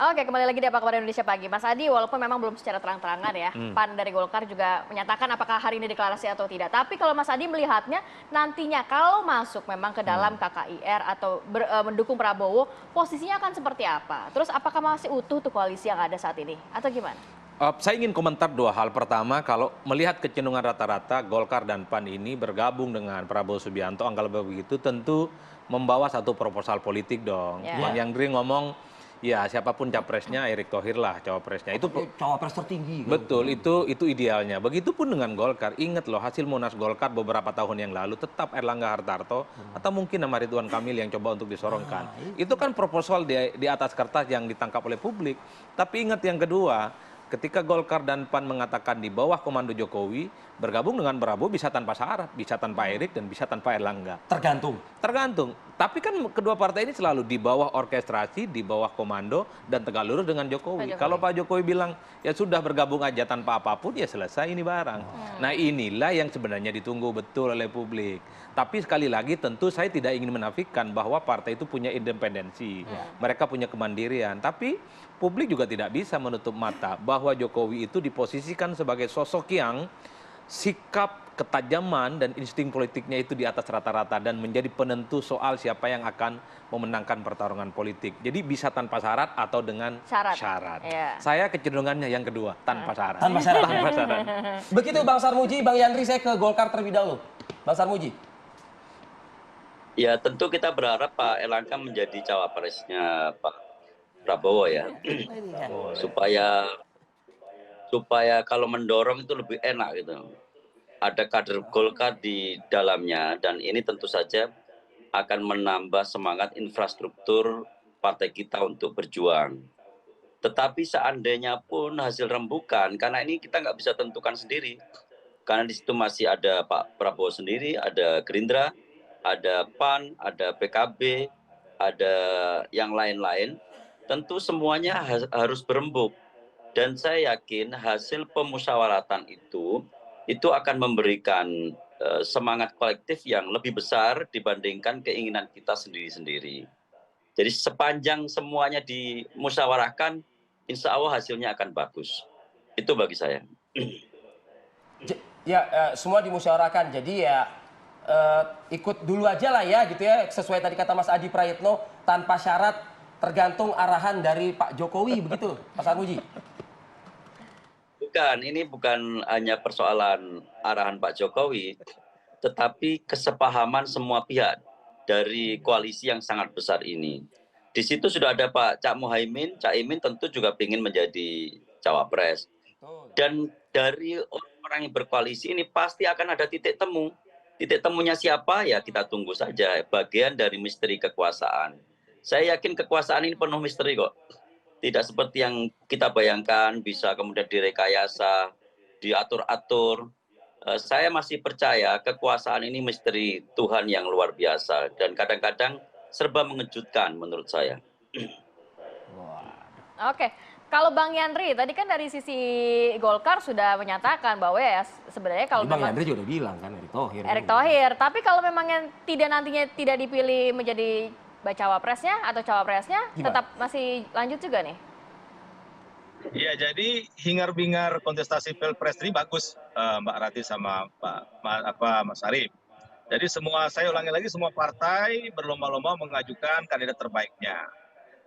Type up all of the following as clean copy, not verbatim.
Oke, kembali lagi di Apa Kabar Indonesia Pagi. Mas Adi, walaupun memang belum secara terang-terangan ya, PAN dari Golkar juga menyatakan apakah hari ini deklarasi atau tidak. Tapi kalau Mas Adi melihatnya nantinya kalau masuk memang ke dalam KKIR atau mendukung Prabowo, posisinya akan seperti apa? Terus apakah masih utuh tuh koalisi yang ada saat ini? Atau gimana? Saya ingin komentar dua hal. Pertama, kalau melihat kecenderungan rata-rata Golkar dan PAN ini bergabung dengan Prabowo Subianto, anggaplah begitu, tentu membawa satu proposal politik dong. Ya. Bang Yandri ngomong, ya siapapun capresnya, Erick Thohir lah cawapresnya. Itu Cawapres tertinggi. betul, itu idealnya. Begitupun dengan Golkar. Ingat loh, hasil Munas Golkar beberapa tahun yang lalu tetap Erlangga Hartarto atau mungkin nama Ridwan Kamil yang coba untuk disorongkan. Itu kan proposal di atas kertas yang ditangkap oleh publik. Tapi ingat yang kedua, ketika Golkar dan PAN mengatakan di bawah komando Jokowi, bergabung dengan Prabowo bisa tanpa syarat, bisa tanpa Erik dan bisa tanpa Erlangga. Tergantung. Tapi kan kedua partai ini selalu di bawah orkestrasi, di bawah komando dan tegak lurus dengan Jokowi. Kalau Pak Jokowi bilang ya sudah bergabung aja tanpa apapun, ya selesai ini barang. Nah inilah yang sebenarnya ditunggu betul oleh publik. Tapi sekali lagi tentu saya tidak ingin menafikan bahwa partai itu punya independensi. Mereka punya kemandirian. Tapi publik juga tidak bisa menutup mata bahwa Jokowi itu diposisikan sebagai sosok yang sikap ketajaman dan insting politiknya itu di atas rata-rata dan menjadi penentu soal siapa yang akan memenangkan pertarungan politik. Jadi bisa tanpa syarat atau dengan syarat. Ya. Saya kecenderungannya yang kedua, tanpa syarat. Tanpa syarat. Tanpa syarat. Begitu Bang Sarmuji, Bang Yandri, saya ke Golkar terlebih dahulu. Bang Sarmuji. Ya tentu kita berharap Pak Erlangga menjadi cawapresnya Pak Prabowo ya. supaya kalau mendorong itu lebih enak gitu. Ada kader Golkar di dalamnya dan ini tentu saja akan menambah semangat infrastruktur partai kita untuk berjuang. Tetapi seandainya pun hasil rembukan, karena ini kita nggak bisa tentukan sendiri. Karena di situ masih ada Pak Prabowo sendiri, ada Gerindra, ada PAN, ada PKB, ada yang lain-lain. Tentu semuanya harus berembuk. Dan saya yakin hasil pemusyawaratan itu akan memberikan semangat kolektif yang lebih besar dibandingkan keinginan kita sendiri-sendiri. Jadi sepanjang semuanya dimusyawarahkan, insya Allah hasilnya akan bagus. Itu bagi saya. Ya, semua dimusyawarahkan. Jadi ya ikut dulu aja lah ya gitu ya. Sesuai tadi kata Mas Adi Prayitno, tanpa syarat, tergantung arahan dari Pak Jokowi, begitu Mas Sarmuji? Bukan, ini bukan hanya persoalan arahan Pak Jokowi, tetapi kesepahaman semua pihak dari koalisi yang sangat besar ini. Di situ sudah ada Pak Cak Muhaimin, Cak Imin tentu juga ingin menjadi cawapres. Dan dari orang-orang yang berkoalisi ini pasti akan ada titik temu. Titik temunya siapa ya kita tunggu saja, bagian dari misteri kekuasaan. Saya yakin kekuasaan ini penuh misteri kok. Tidak seperti yang kita bayangkan bisa kemudian direkayasa, diatur-atur. Saya masih percaya kekuasaan ini misteri Tuhan yang luar biasa dan kadang-kadang serba mengejutkan menurut saya. Oke, kalau Bang Yandri, tadi kan dari sisi Golkar sudah menyatakan bahwa ya sebenarnya kalau Bang memang Yandri juga udah bilang kan, Erick Thohir, tapi kalau memang yang nantinya tidak dipilih menjadi bacawa presnya atau cawapresnya, tetap masih lanjut juga nih? Ya, jadi hingar-bingar kontestasi Pilpres ini bagus, Mbak Rati sama Mas Arief. Jadi saya ulangi lagi, semua partai berlomba-lomba mengajukan kandidat terbaiknya.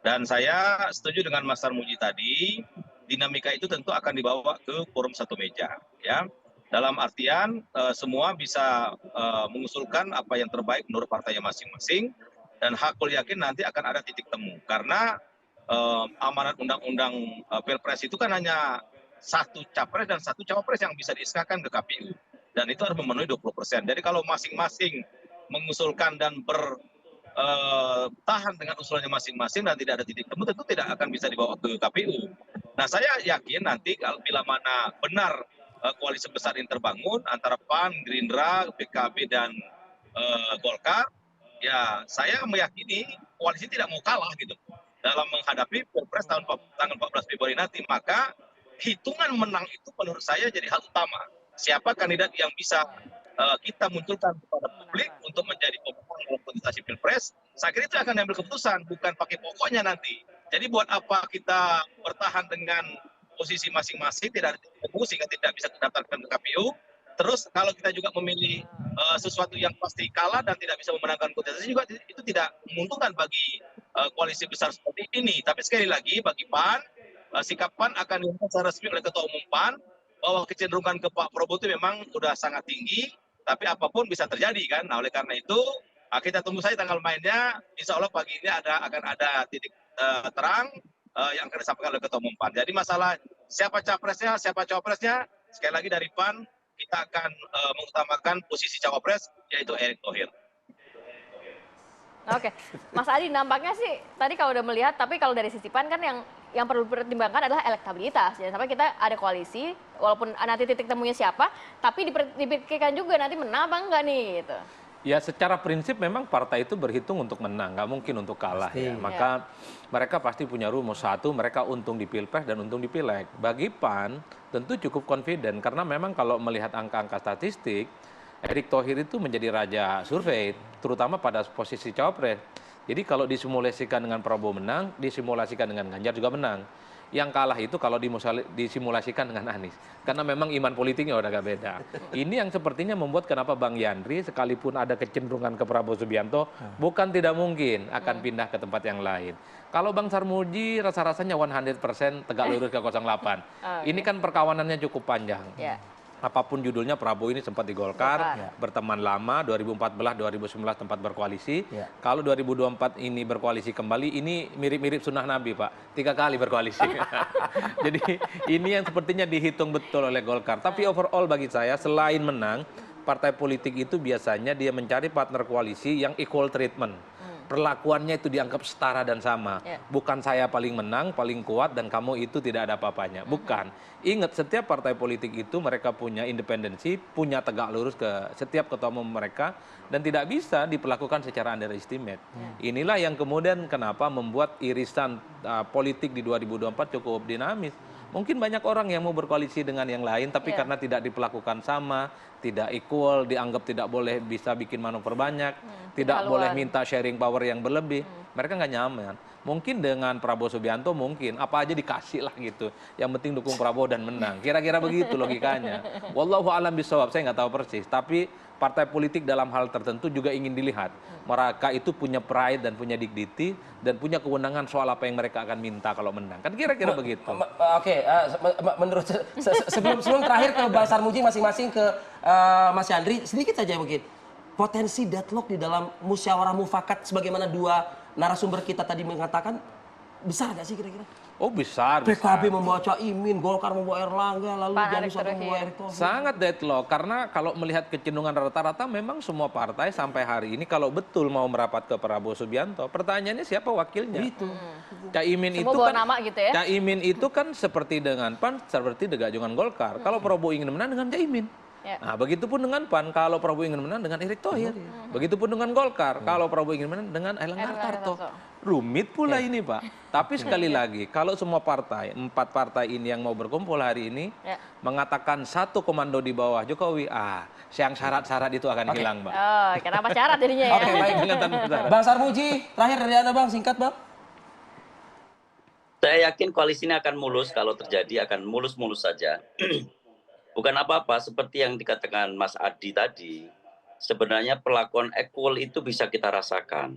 Dan saya setuju dengan Mas Sarmuji tadi, dinamika itu tentu akan dibawa ke forum satu meja, ya. Dalam artian semua bisa mengusulkan apa yang terbaik menurut partainya masing-masing. Dan hakul yakin nanti akan ada titik temu. Karena amanat undang-undang Pilpres itu kan hanya satu capres dan satu cawapres yang bisa disahkan ke KPU. Dan itu harus memenuhi 20%. Jadi kalau masing-masing mengusulkan dan bertahan dengan usulannya masing-masing dan tidak ada titik temu, tentu tidak akan bisa dibawa ke KPU. Nah, saya yakin nanti bila mana benar koalisi besar ini terbangun antara PAN, Gerindra, PKB, dan Golkar, ya saya meyakini koalisi tidak mau kalah gitu dalam menghadapi Pilpres tanggal 14 Februari nanti. Maka hitungan menang itu menurut saya jadi hal utama. Siapa kandidat yang bisa kita munculkan kepada publik untuk menjadi pemenang dalam kontestasi Pilpres, saya kira itu akan diambil keputusan, bukan pakai pokoknya nanti. Jadi buat apa kita bertahan dengan posisi masing-masing, tidak ada sehingga tidak bisa didaftarkan ke KPU. Terus kalau kita juga memilih sesuatu yang pasti kalah dan tidak bisa memenangkan kontestasi juga itu tidak menguntungkan bagi koalisi besar seperti ini. Tapi sekali lagi bagi PAN, sikap PAN akan diumumkan secara resmi oleh Ketua Umum PAN bahwa kecenderungan ke Pak Prabowo itu memang sudah sangat tinggi, tapi apapun bisa terjadi kan. Nah oleh karena itu kita tunggu saja tanggal mainnya. Insya Allah pagi ini akan ada titik terang yang akan disampaikan oleh Ketua Umum PAN. Jadi masalah siapa capresnya, siapa cawapresnya, sekali lagi dari PAN kita akan mengutamakan posisi cawapres yaitu Erick Thohir. Oke, Mas Adi nampaknya sih tadi kalau udah melihat, tapi kalau dari sisi PAN kan yang perlu dipertimbangkan adalah elektabilitas. Jangan sampai kita ada koalisi, walaupun nanti titik temunya siapa, tapi dipikirkan juga nanti menang apa enggak nih gitu. Ya secara prinsip memang partai itu berhitung untuk menang, nggak mungkin untuk kalah ya. Maka mereka pasti punya rumus. Satu, mereka untung di Pilpres dan untung di Pileg. Bagi PAN tentu cukup confident karena memang kalau melihat angka-angka statistik, Erick Thohir itu menjadi raja survei, terutama pada posisi cawapres. Jadi kalau disimulasikan dengan Prabowo menang, disimulasikan dengan Ganjar juga menang. Yang kalah itu kalau disimulasikan dengan Anies. Karena memang iman politiknya udah agak beda. Ini yang sepertinya membuat kenapa Bang Yandri sekalipun ada kecenderungan ke Prabowo Subianto, bukan tidak mungkin akan pindah ke tempat yang lain. Kalau Bang Sarmuji rasa-rasanya 100% tegak lurus ke 08. Ini kan perkawanannya cukup panjang. Apapun judulnya, Prabowo ini sempat di Golkar, berteman lama, 2014, 2019 tempat berkoalisi. Kalau 2024 ini berkoalisi kembali, ini mirip-mirip sunnah Nabi, Pak. 3 kali berkoalisi. Jadi ini yang sepertinya dihitung betul oleh Golkar. Tapi overall bagi saya, selain menang, partai politik itu biasanya dia mencari partner koalisi yang equal treatment. Perlakuannya itu dianggap setara dan sama. Bukan saya paling menang, paling kuat, dan kamu itu tidak ada apa-apanya. Bukan. Ingat, setiap partai politik itu mereka punya independensi, punya tegak lurus ke setiap ketua umum mereka, dan tidak bisa diperlakukan secara underestimate. Inilah yang kemudian kenapa membuat irisan politik di 2024 cukup dinamis. Mungkin banyak orang yang mau berkoalisi dengan yang lain, tapi karena tidak diperlakukan sama, tidak equal, dianggap tidak boleh bisa bikin manuver banyak, tidak boleh minta sharing power yang berlebih, mereka nggak nyaman. Mungkin dengan Prabowo Subianto mungkin apa aja dikasih lah gitu. Yang penting dukung Prabowo dan menang. Kira-kira begitu logikanya. Wallahu a'lam bishawab, saya nggak tahu persis. Tapi partai politik dalam hal tertentu juga ingin dilihat. Mereka itu punya pride dan punya dignity dan punya kewenangan soal apa yang mereka akan minta kalau menang. Kan kira-kira begitu. Oke, menurut sebelum terakhir ke Bang Sarmuji masing-masing ke Mas Yandri, sedikit saja mungkin. Potensi deadlock di dalam musyawarah mufakat sebagaimana dua narasumber kita tadi mengatakan, besar nggak sih kira-kira? Oh besar. PKB membawa Caimin, Golkar membawa Erlangga, lalu Janus membawa Erick Thohir. Sangat deadlock, karena kalau melihat kecenderungan rata-rata memang semua partai sampai hari ini kalau betul mau merapat ke Prabowo Subianto, pertanyaannya siapa wakilnya? Itu. Caimin Semua itu bawa kan nama gitu ya? Caimin itu kan seperti dengan PAN, seperti dengan Golkar. Kalau Prabowo ingin menang dengan Caimin. Nah, begitupun dengan PAN, kalau Prabowo ingin menang dengan Erick Thohir. Begitupun dengan Golkar, kalau Prabowo ingin menang dengan Erlangga Hartarto. Rumit pula ini, Pak. Tapi sekali lagi, kalau semua partai, 4 partai ini yang mau berkumpul hari ini, mengatakan satu komando di bawah Jokowi, yang syarat-syarat itu akan hilang, Pak. Oh, kenapa syarat jadinya ya? Oke, baik. Bang Sarmuji, terakhir dari Anda, Bang, singkat, Bang. Saya yakin koalisi ini akan mulus, kalau terjadi akan mulus-mulus saja. Bukan apa-apa, seperti yang dikatakan Mas Adi tadi, sebenarnya perlakuan equal itu bisa kita rasakan.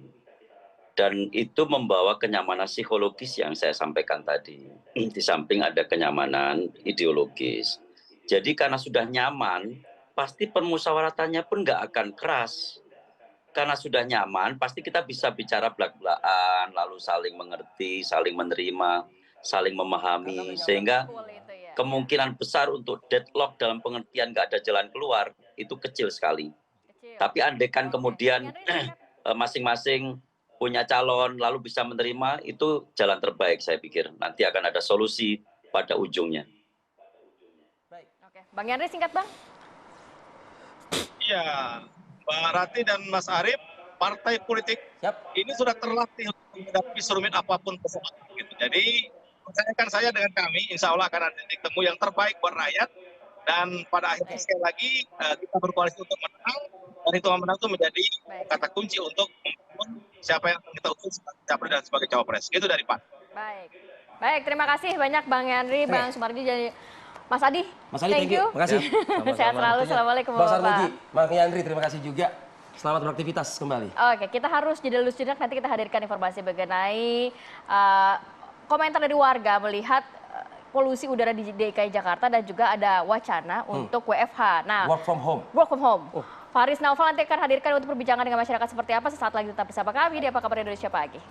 Dan itu membawa kenyamanan psikologis yang saya sampaikan tadi. Di samping ada kenyamanan ideologis. Jadi karena sudah nyaman, pasti permusyawaratannya pun nggak akan keras. Karena sudah nyaman, pasti kita bisa bicara belak-belakan, lalu saling mengerti, saling menerima, saling memahami, sehingga kemungkinan besar untuk deadlock dalam pengertian nggak ada jalan keluar itu kecil sekali. Tapi andaikan kemudian masing-masing punya calon lalu bisa menerima, itu jalan terbaik saya pikir. Nanti akan ada solusi pada ujungnya. Oke, Bang Yandri singkat, Bang. Iya, Mbak Rati dan Mas Arief, partai politik ini sudah terlatih untuk menghadapi serumit apapun persoalan. Gitu. Jadi percayakan saya dengan kami, insya Allah akan ada titik temu yang terbaik buat rakyat. Dan pada akhirnya sekali lagi kita berkoalisi untuk menang, dan itu menang itu menjadi kata kunci untuk membangun siapa yang kita usung sebagai capres dan sebagai cawapres. Itu dari Pak. Baik. Baik, terima kasih banyak Bang Yandri, Bang Sumardi, jadi Mas Adi. Mas Adi, thank you. Makasih. Sehat selalu. Assalamualaikum Bang Bapak. Sarmuji, Bang Yandri, terima kasih juga. Selamat beraktivitas kembali. Oke, kita harus jeda dulu sejenak, nanti kita hadirkan informasi mengenai komentar dari warga melihat polusi udara di DKI Jakarta dan juga ada wacana untuk WFH. Nah, Work from home. Work from home. Faris Naufal nanti akan hadirkan untuk perbincangan dengan masyarakat seperti apa. Sesaat lagi tetap bersama kami di Apa Kabar Indonesia Pagi.